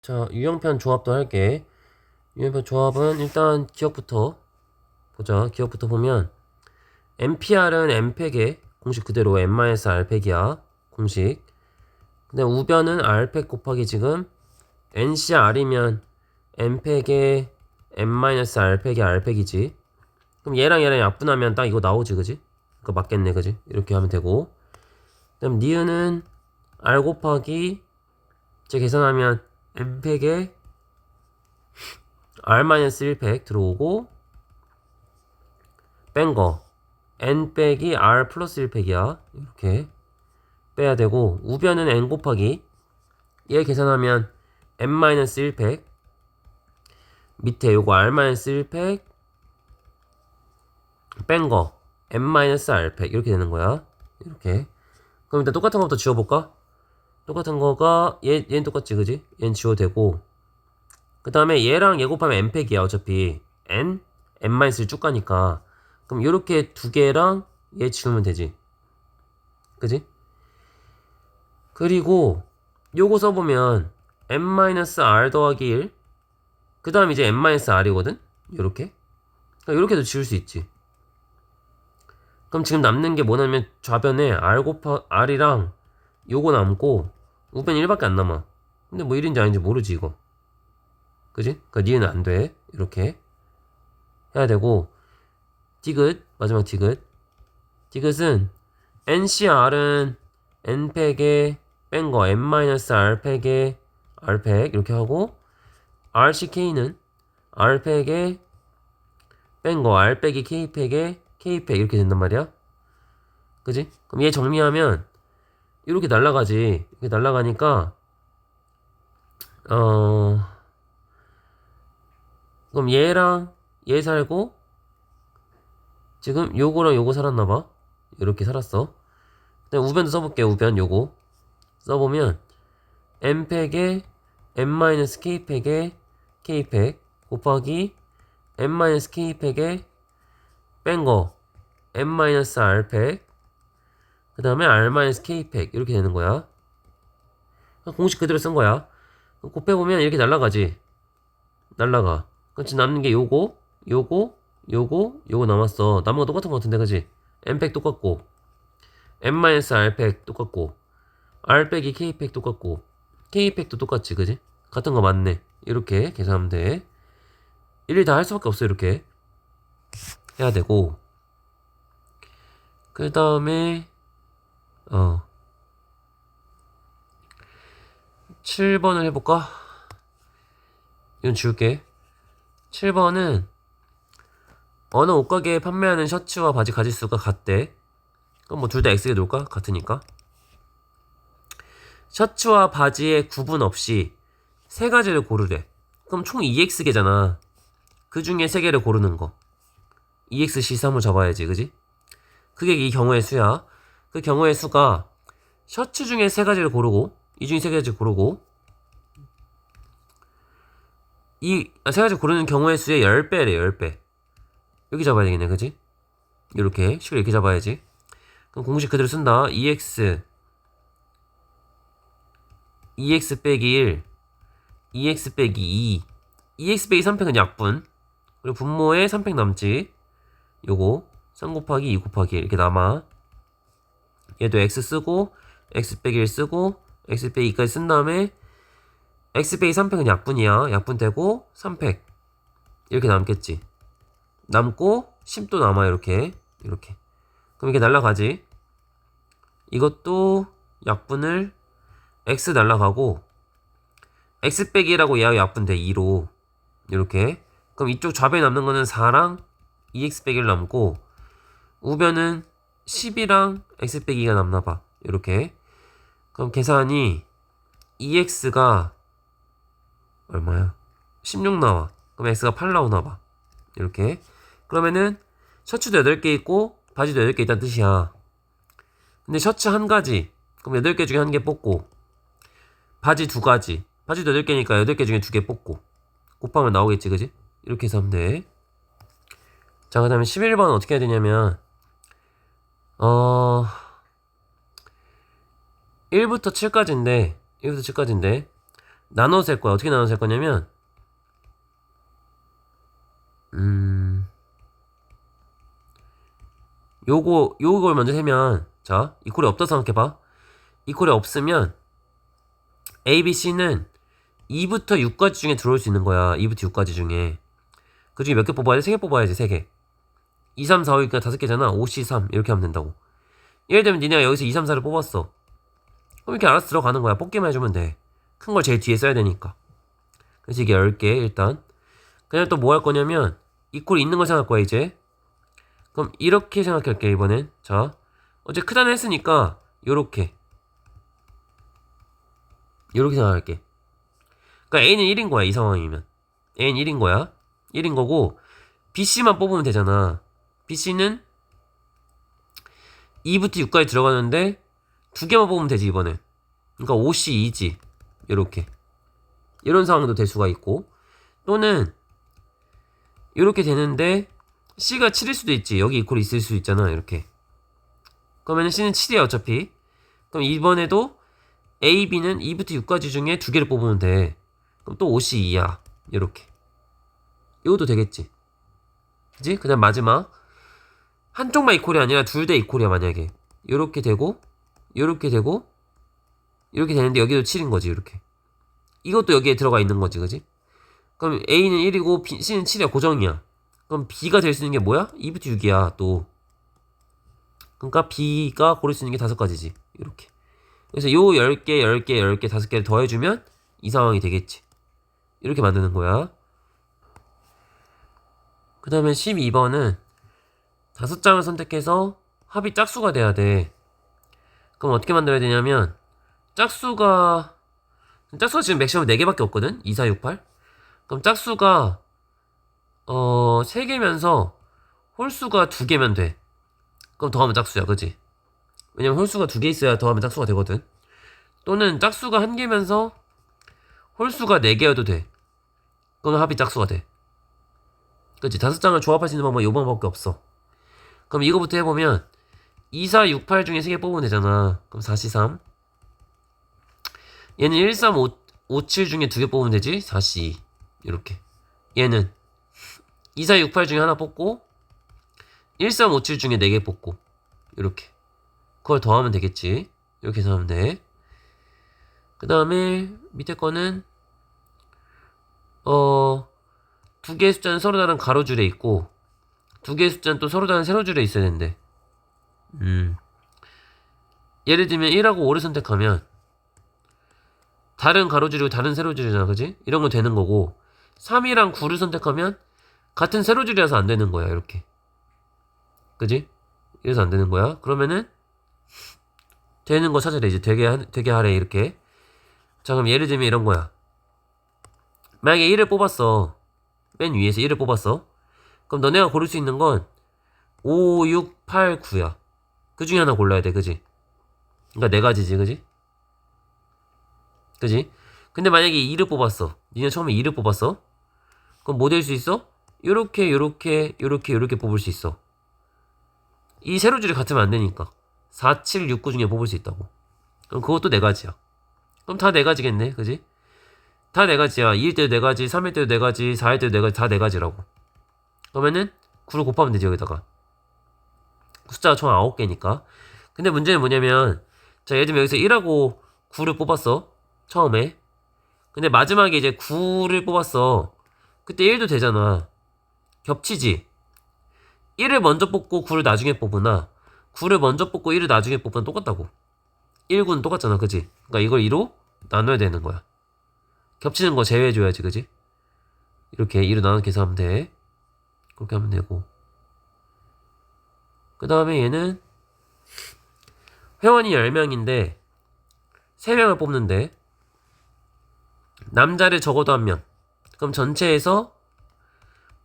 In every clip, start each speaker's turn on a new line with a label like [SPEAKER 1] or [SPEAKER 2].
[SPEAKER 1] 자, 유형편 조합도 할게. 유형편 조합은 일단 기억부터 보자. 기억부터 보면 NPR은 N팩의 공식 그대로 N-R팩이야. 공식. 근데 우변은 R팩 곱하기 지금 NCR이면 N팩의 N-R팩이 R팩이지. 그럼 얘랑 약분하면 딱 이거 나오지, 그지? 그거 맞겠네, 그지? 이렇게 하면 되고. 그다음 니은은 R 곱하기 제 계산하면 N팩에 R-1팩 들어오고 뺀 거 N 빼기 R 플러스 1팩이야. 이렇게 빼야 되고 우변은 N 곱하기 얘 계산하면 N-1팩 밑에 요거 R-1팩 뺀 거 N-R팩 이렇게 되는 거야. 이렇게. 그럼 일단 똑같은 거부터 지워볼까? 똑같은 거가 얘는 똑같지, 그지? 얘는 지워도 되고 그 다음에 얘랑 얘 곱하면 n팩이야. 어차피 n-를 쭉 가니까. 그럼 요렇게 두 개랑 얘 지우면 되지, 그지? 그리고 요거 써보면 n-r 더하기 1 그 다음 이제 n-r이거든? 요렇게. 그러니까 요렇게도 지울 수 있지. 그럼 지금 남는 게 뭐냐면 좌변에 r이랑 요거 남고 우변 1밖에 안 남아. 근데 뭐 1인지 아닌지 모르지 이거, 그지? 그니까 니은 안 돼. 이렇게 해야 되고 디귿 마지막 디귿은 NCR은 N팩에 뺀거 N-R팩에 R팩 이렇게 하고 RCK는 R팩에 뺀거 R 빼기 K팩에 K팩 이렇게 된단 말이야. 그지? 그럼 얘 정리하면 이렇게 날라가지. 이렇게 날라가니까 그럼 얘랑 얘 살고 지금 요거랑 요거 살았나봐. 이렇게 살았어. 그다음 우변도 써볼게. 우변 요거 써보면 n팩에 n-k팩에 k팩 곱하기 n-k팩에 뺀거 n-r팩 그 다음에 r-k팩 이렇게 되는 거야. 공식 그대로 쓴 거야. 곱해보면 이렇게 날라가지. 날라가. 그럼 지금 남는 게 요거 남았어. 남은 거 똑같은 거 같은데, 그지? n팩 똑같고 n-r팩 똑같고 R 빼기 K팩 똑같고 K팩도 똑같지, 그지? 같은 거 맞네. 이렇게 계산하면 돼. 일일 다 할 수밖에 없어. 이렇게 해야 되고 그 다음에 7번을 해볼까? 이건 지울게. 7번은 어느 옷가게에 판매하는 셔츠와 바지 가짓수가 같대. 그럼 뭐 둘 다 X에 놓을까? 같으니까. 셔츠와 바지의 구분 없이 세 가지를 고르래. 그럼 총 2X개잖아. 그 중에 세 개를 고르는 거. EXC3을 잡아야지, 그지? 그게 이 경우의 수야. 그 경우의 수가 셔츠 중에 세 가지를 고르고 이 중에 세 가지를 고르고 이 세 가지 고르는 경우의 수의 10배래. 10배. 여기 잡아야 되겠네, 그지? 이렇게 식을 이렇게 잡아야지. 그럼 공식 그대로 쓴다. EX 빼기 1 EX 빼기 2 EX 빼기 3팩은 약분. 그리고 분모에 3팩 남지. 요거 3 곱하기 2 곱하기 1 이렇게 남아. 얘도 X 쓰고 X 빼기 1 쓰고 X 빼기 2까지 쓴 다음에 X 빼기 3팩은 약분이야. 약분 되고 3팩 이렇게 남겠지. 남고 10도 남아. 이렇게 그럼 이게 날라가지. 이것도 약분을 X 날라가고 X 빼기라고 얘가 약분돼 2로 이렇게. 그럼 이쪽 좌변에 남는 거는 4랑 2X 빼기를 남고 우변은 10이랑 X 빼기가 남나봐. 이렇게. 그럼 계산이 2X가 얼마야? 16 나와. 그럼 X가 8 나오나봐. 이렇게. 그러면은 셔츠도 8개 있고 바지도 8개 있다는 뜻이야. 근데 셔츠 한 가지. 그럼 8개 중에 한 개 뽑고 바지 2가지. 바지도 8개니까 8개 중에 2개 뽑고 곱하면 나오겠지, 그지? 이렇게 해서 하면 돼. 자, 그 다음에 11번은 어떻게 해야 되냐면 1부터 7까지인데 나눠서 할 거야. 어떻게 나눠서 할 거냐면 요걸 먼저 세면 자 이퀄이 없다 생각해봐. 이퀄이 없으면 A, B, C는 2부터 6까지 중에 들어올 수 있는 거야. 2부터 6까지 중에. 그 중에 몇 개 뽑아야 돼? 3개 뽑아야지. 3개. 2, 3, 4, 5, 6가 5개잖아. 5, C, 3 이렇게 하면 된다고. 예를 들면 니네가 여기서 2, 3, 4를 뽑았어. 그럼 이렇게 알아서 들어가는 거야. 뽑기만 해주면 돼. 큰 걸 제일 뒤에 써야 되니까. 그래서 이게 10개 일단. 그냥 또 뭐 할 거냐면 이퀄 있는 걸 생각할 거야 이제. 그럼 이렇게 생각할게 이번엔. 자 어제 크다는 했으니까 요렇게 생각할게. 그러니까 A는 1인 거야 이 상황이면. A는 1인 거야. 1인 거고 BC만 뽑으면 되잖아. BC는 2부터 6까지 들어가는데 두 개만 뽑으면 되지 이번엔. 그러니까 5C 2지. 요렇게. 이런 상황도 될 수가 있고 또는 이렇게 되는데 C가 7일 수도 있지. 여기 이퀄 있을 수 있잖아. 이렇게. 그러면 C는 7이야 어차피. 그럼 이번에도 A, B는 2부터 6까지 중에 두 개를 뽑으면 돼. 그럼 또 5C 2야. 이렇게. 이것도 되겠지. 그치? 그냥 마지막 한쪽만 이퀄이 아니라 둘 다 이퀄이야 만약에. 요렇게 되고 요렇게 되고 이렇게 되는데 여기도 7인 거지 이렇게. 이것도 여기에 들어가 있는 거지 그지? 그럼 A는 1이고 C는 7이야 고정이야. 그럼 B가 될 수 있는 게 뭐야? 2부터 6이야 또. 그러니까 B가 고를 수 있는 게 5가지지 이렇게. 그래서 요 10개 10개 10개 5개를 더해주면 이 상황이 되겠지. 이렇게 만드는 거야. 그 다음에 12번은 5장을 선택해서 합이 짝수가 돼야 돼. 그럼 어떻게 만들어야 되냐면 짝수가 지금 맥시멈 4개밖에 없거든? 2, 4, 6, 8. 그럼 짝수가 3개면서 홀수가 2개면 돼. 그럼 더하면 짝수야 그치? 왜냐면 홀수가 2개 있어야 더하면 짝수가 되거든. 또는 짝수가 1개면서 홀수가 4개여도 돼. 그럼 합이 짝수가 돼. 그치? 5장을 조합할 수 있는 방법은 이 방법밖에 없어. 그럼 이거부터 해보면 2, 4, 6, 8 중에 3개 뽑으면 되잖아. 그럼 4C 3. 얘는 1, 3, 5, 7 중에 2개 뽑으면 되지? 4C 2. 이렇게. 얘는 2, 4, 6, 8 중에 하나 뽑고 1, 3, 5, 7 중에 4개 뽑고 이렇게. 그걸 더하면 되겠지. 이렇게 해서 하면 돼. 그 다음에 밑에 거는 2개의 숫자는 서로 다른 가로줄에 있고 2개의 숫자는 또 서로 다른 세로줄에 있어야 된대. 예를 들면 1하고 5를 선택하면 다른 가로줄이고 다른 세로줄이잖아 그지? 이런 거 되는 거고 3이랑 9를 선택하면 같은 세로줄이라서 안 되는 거야 이렇게. 그지? 이래서 안 되는 거야. 그러면은 되는 거 찾아내 이제 되게 하래 이렇게. 자 그럼 예를 들면 이런 거야. 만약에 1을 뽑았어. 맨 위에서 1을 뽑았어. 그럼 너네가 고를 수 있는 건 5, 6, 8, 9야. 그 중에 하나 골라야 돼 그지? 그러니까 4가지지 그지? 그지? 근데 만약에 2를 뽑았어. 니네 처음에 2를 뽑았어. 그럼 뭐 될 수 있어? 요렇게 뽑을 수 있어. 이 세로줄이 같으면 안 되니까 4, 7, 6, 9 중에 뽑을 수 있다고. 그럼 그것도 4가지야. 그럼 다 4가지겠네 그지? 다 4가지야. 2일 때도 4가지, 3일 때도 4가지, 4일 때도 4가지, 다 4가지라고. 그러면은 9를 곱하면 되지 여기다가. 숫자가 총 9개니까. 근데 문제는 뭐냐면 자 예를 들면 여기서 1하고 9를 뽑았어 처음에. 근데 마지막에 이제 9를 뽑았어. 그때 1도 되잖아. 겹치지? 1을 먼저 뽑고 9를 나중에 뽑으나 9를 먼저 뽑고 1을 나중에 뽑으나 똑같다고. 1, 9는 똑같잖아 그지? 그러니까 이걸 2로 나눠야 되는 거야. 겹치는 거 제외해줘야지 그지? 이렇게 2로 나눠 계산하면 돼. 그렇게 하면 되고. 그 다음에 얘는 회원이 10명인데 3명을 뽑는데 남자를 적어도 1명. 그럼 전체에서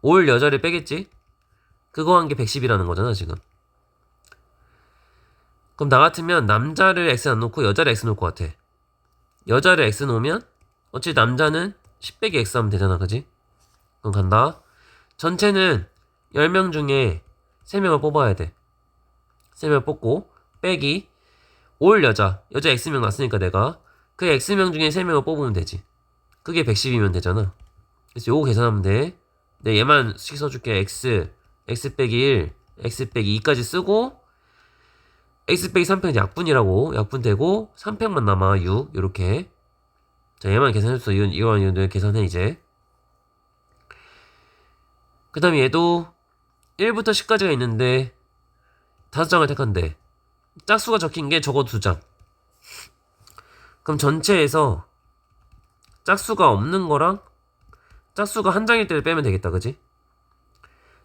[SPEAKER 1] 올 여자를 빼겠지? 그거 한 게 110이라는 거잖아 지금. 그럼 나 같으면 남자를 X 안 놓고 여자를 X 놓을 것 같아. 여자를 X 놓으면 어차피 남자는 10 빼기 X 하면 되잖아 그지? 그럼 간다. 전체는 10명 중에 3명을 뽑아야 돼. 3명을 뽑고 빼기 올 여자 X명 났으니까 내가 그 X명 중에 3명을 뽑으면 되지. 그게 110이면 되잖아. 그래서 요거 계산하면 돼. 내 얘만 수식 써줄게. x 빼기 1, x 빼기 2까지 쓰고 x 빼기 3팩은 약분이라고. 약분되고 3팩만 남아. 6 요렇게. 자 얘만 계산해줬어. 이거는 계산해 이제. 그 다음에 얘도 1부터 10까지가 있는데 5장을 택한대. 짝수가 적힌게 적어도 2장. 그럼 전체에서 짝수가 없는 거랑 짝수가 한 장일 때를 빼면 되겠다. 그지?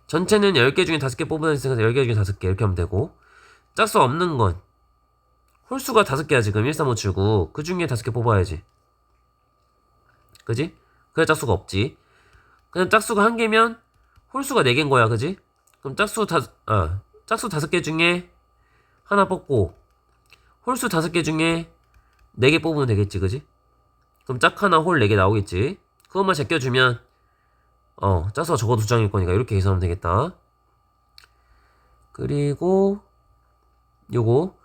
[SPEAKER 1] 전체는 10개 중에 5개 뽑으면 있으니까 10개 중에 5개 이렇게 하면 되고, 짝수 없는 건 홀수가 5개야 지금. 1, 3, 5, 7, 9. 그 중에 5개 뽑아야지. 그지? 그래 짝수가 없지. 그냥 짝수가 1개면 홀수가 4개인 거야. 그지? 그럼 짝수 5개 중에 하나 뽑고 홀수 5개 중에 4개 뽑으면 되겠지. 그지? 그럼 짝 하나 홀 4개 나오겠지. 그것만 제껴주면 짝수가 적어도 2장일 거니까 이렇게 계산하면 되겠다. 그리고 요거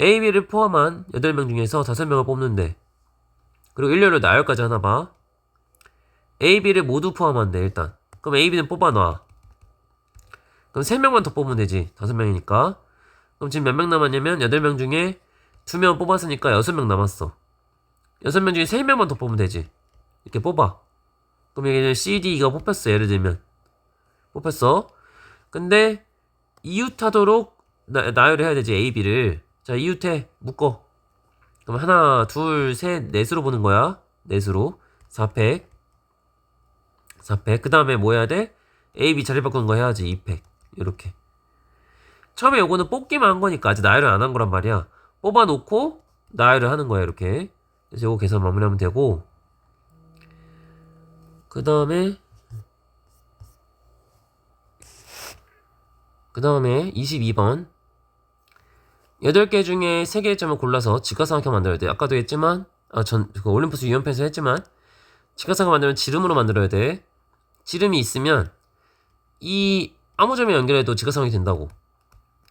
[SPEAKER 1] A, B를 포함한 8명 중에서 5명을 뽑는데, 그리고 일렬로 나열까지 하나 봐. A, B를 모두 포함한대. 일단 그럼 A, B는 뽑아놔. 그럼 3명만 더 뽑으면 되지. 5명이니까. 그럼 지금 몇 명 남았냐면 8명 중에 2명 뽑았으니까 6명 남았어. 6명 중에 3명만 더 뽑으면 되지. 이렇게 뽑아. 그럼 여기는 C, D, E가 뽑혔어. 예를 들면 뽑혔어. 근데 이웃하도록 나열을 해야 되지. A, B를. 자 이웃해. 묶어. 그럼 하나 둘 셋 넷으로 보는 거야. 넷으로 4팩. 그 다음에 뭐 해야 돼? A, B 자리 바꾸는 거 해야지. 2팩. 이렇게. 처음에 요거는 뽑기만 한 거니까 아직 나열을 안 한 거란 말이야. 뽑아놓고 나열을 하는 거야. 이렇게. 그래서 요거 계산 마무리하면 되고, 그 다음에 22번 8개 중에 3개의 점을 골라서 직각삼각형 만들어야 돼. 아까도 했지만 그 올림푸스 유연편에서 했지만 직각삼각형 만들면 지름으로 만들어야 돼. 지름이 있으면 이 아무 점에 연결해도 직각삼각형이 된다고.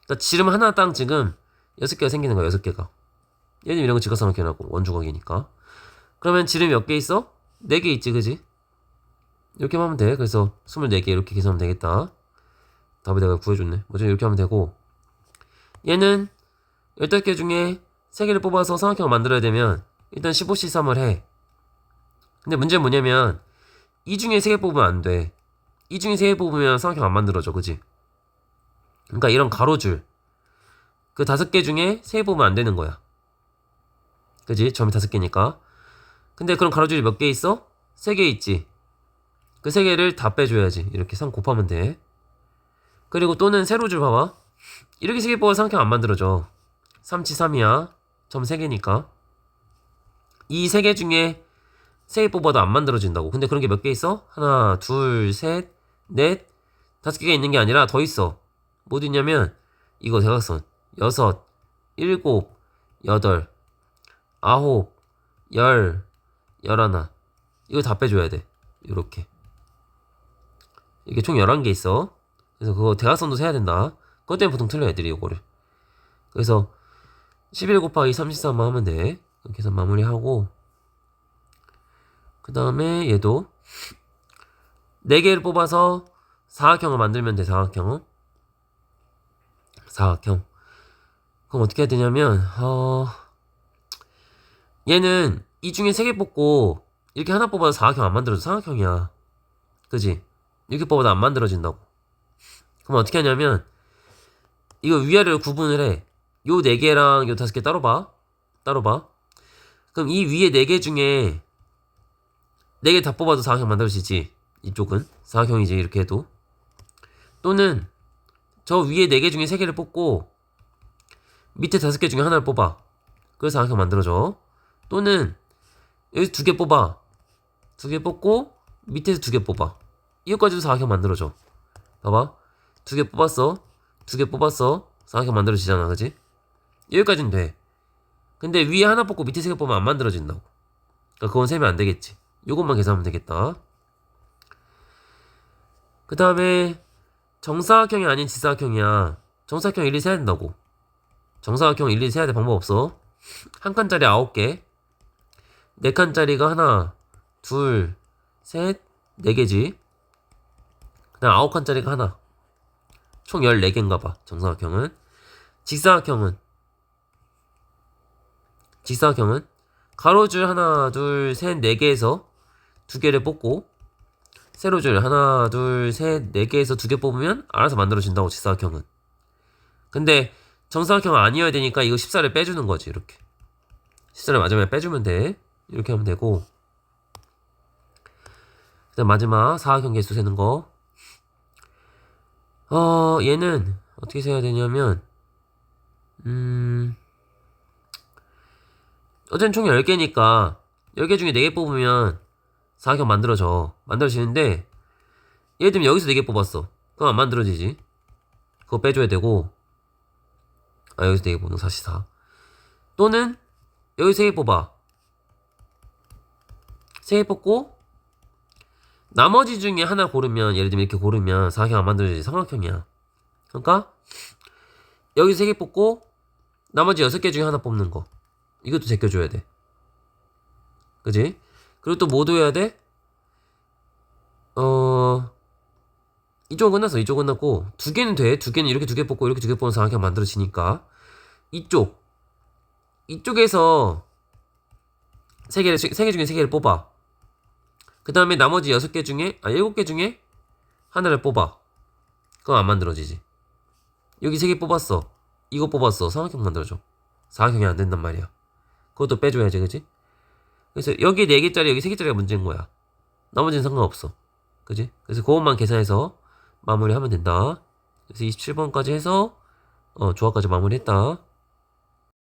[SPEAKER 1] 그러니까 지름 하나당 지금 6개가 생기는 거야. 6개가. 예를 들면 이런 거 직각삼각형이라고. 원주각이니까. 그러면 지름이 몇 개 있어? 4개 있지. 그지? 이렇게 하면 돼. 그래서 24개 이렇게 계산하면 되겠다. 답을 내가 구해줬네. 뭐죠? 이렇게 하면 되고, 얘는 15개 중에 3개를 뽑아서 삼각형을 만들어야 되면 일단 15C3을 해. 근데 문제는 뭐냐면 이 중에 3개 뽑으면 안 돼. 이 중에 3개 뽑으면 삼각형 안 만들어져. 그지? 그러니까 이런 가로줄 그 5개 중에 3개 뽑으면 안 되는 거야. 그지? 점이 5개니까. 근데 그런 가로줄이 몇 개 있어? 3개 있지. 그 3개를 다 빼줘야지. 이렇게 3 곱하면 돼. 그리고 또는 세로줄 봐봐. 이렇게 3개 뽑아 삼각형 안 만들어져. 3치 3이야. 점 3개니까. 이 3개 중에 3개 뽑아도 안 만들어진다고. 근데 그런 게 몇 개 있어? 하나, 둘, 셋, 넷, 5개가 있는 게 아니라 더 있어. 뭐 있냐면 이거 대각선 6, 7, 8, 9, 10, 11. 이거 다 빼줘야 돼. 이렇게. 이게 총 11개 있어. 그래서 그거 대각선도 세야 된다. 그것 때문에 보통 틀려 애들이 이거를. 그래서 11 곱하기 33만 하면 돼. 계산 마무리하고, 그 다음에 얘도 4개를 뽑아서 사각형을 만들면 돼. 사각형. 그럼 어떻게 해야 되냐면 얘는 이 중에 3개 뽑고 이렇게 하나 뽑아서 사각형 안 만들어져. 삼각형이야. 그지? 이렇게 뽑아도 안 만들어진다고. 그럼 어떻게 하냐면 이거 위아래로 구분을 해. 요 4개랑 요 5개 따로 봐. 그럼 이 위에 4개 중에 4개 다 뽑아도 사각형 만들 수 있지. 이쪽은 사각형이지. 이렇게 해도. 또는 저 위에 4개 중에 3개를 뽑고 밑에 5개 중에 하나를 뽑아. 그래서 사각형 만들어져. 또는 여기서 2개 뽑아. 2개 뽑고 밑에서 2개 뽑아. 이거까지도 사각형 만들어져. 봐봐. 2개 뽑았어. 2개 뽑았어. 사각형 만들어지잖아. 그지? 여기까지는 돼. 근데 위에 하나 뽑고 밑에 3개 뽑으면 안 만들어진다고. 그러니까 그건 세면 안 되겠지. 요것만 계산하면 되겠다. 그 다음에 정사각형이 아닌 지사각형이야. 정사각형 일일이 세야 된다고. 정사각형 일일이 세야 돼. 방법 없어. 한 칸짜리 9개. 4칸짜리가 하나, 둘, 셋, 네 개지. 그 다음 9칸짜리가 하나. 총 14개인가 봐. 정사각형은. 직사각형은 가로줄 하나, 둘, 셋, 네 개에서 두 개를 뽑고 세로줄 하나, 둘, 셋, 네 개에서 두 개 뽑으면 알아서 만들어진다고 직사각형은. 근데 정사각형은 아니어야 되니까 이거 14를 빼주는 거지. 이렇게 14를 마지막에 빼주면 돼. 이렇게 하면 되고, 그다음 마지막 사각형 개수 세는 거. 얘는 어떻게 세야 되냐면 어쨌든 총 10개니까 10개 중에 4개 뽑으면 사각형 만들어지는데, 예를 들면 여기서 4개 뽑았어. 그럼 안 만들어지지. 그거 빼줘야 되고, 여기서 4개 뽑는 거 44. 또는 여기서 3개 뽑아. 3개 뽑고 나머지 중에 하나 고르면, 예를 들면 이렇게 고르면 사각형 안 만들어지지. 삼각형이야. 그러니까 여기서 3개 뽑고 나머지 6개 중에 하나 뽑는 거, 이것도 제껴줘야 돼. 그지? 그리고 또 뭐도 해야 돼? 이쪽은 끝났어. 이쪽 끝났고, 2개는 돼. 2개는 이렇게 2개 뽑고 이렇게 2개 뽑으면 사각형 만들어지니까. 이쪽에서 3개 중에 3개를 뽑아. 그 다음에 나머지 6개 중에, 7개 중에 하나를 뽑아. 그럼 안 만들어지지. 여기 3개 뽑았어. 이거 뽑았어. 삼각형 만들어줘. 사각형이 안 된단 말이야. 그것도 빼줘야지, 그지? 그래서 여기 4개짜리, 여기 3개짜리가 문제인 거야. 나머지는 상관없어. 그지? 그래서 그것만 계산해서 마무리하면 된다. 그래서 27번까지 해서 조합까지 마무리했다.